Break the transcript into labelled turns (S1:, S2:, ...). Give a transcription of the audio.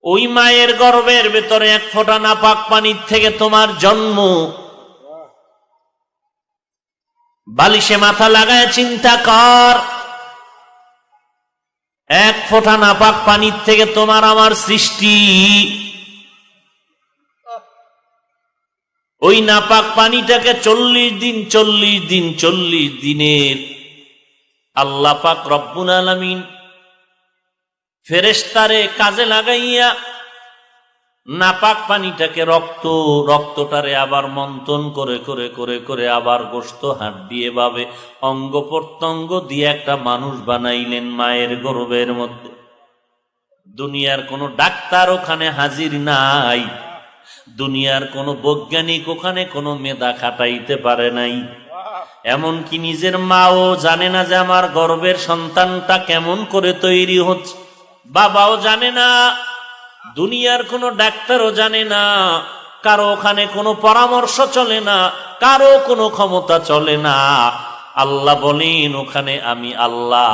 S1: ওই মায়ের গর্ভের ভেতরে এক ফোঁটা নাপাক পানির থেকে তোমার জন্ম। বালিশে মাথা লাগায় চিন্তা কর, এক ফোঁটা নাপাক পানির থেকে তোমার আমার সৃষ্টি। ওই নাপাক পানিটাকে 40 দিনের আল্লাহ পাক রব্বুল আলামিন ফেরেশতারে কাজে লাগাইয়া নাপাক পানিটাকে রক্তটারে আবার মন্থন করে করে করে করে আবার গোশত হাড্ডি এভাবে অঙ্গ প্রত্যঙ্গ দিয়ে একটা মানুষ বানাইলেন মায়ের গর্ভের মধ্যে। দুনিয়ার কোনো ডাক্তার ওখানে হাজির নাই, দুনিয়ার কোনো বৈজ্ঞানিক ওখানে কোনো মেধা খাটাইতে পারে নাই। এমনকি নিজের মাও জানে না যে আমার গর্ভের সন্তানটা কেমন করে তৈরি হচ্ছে, বাবাও জানে না, দুনিয়ার কোনো ডাক্তারও জানে না, কারো ওখানে কোনো পরামর্শ চলে না, কারো কোনো ক্ষমতা চলে না। আল্লাহ বলেন ওখানে আমি আল্লাহ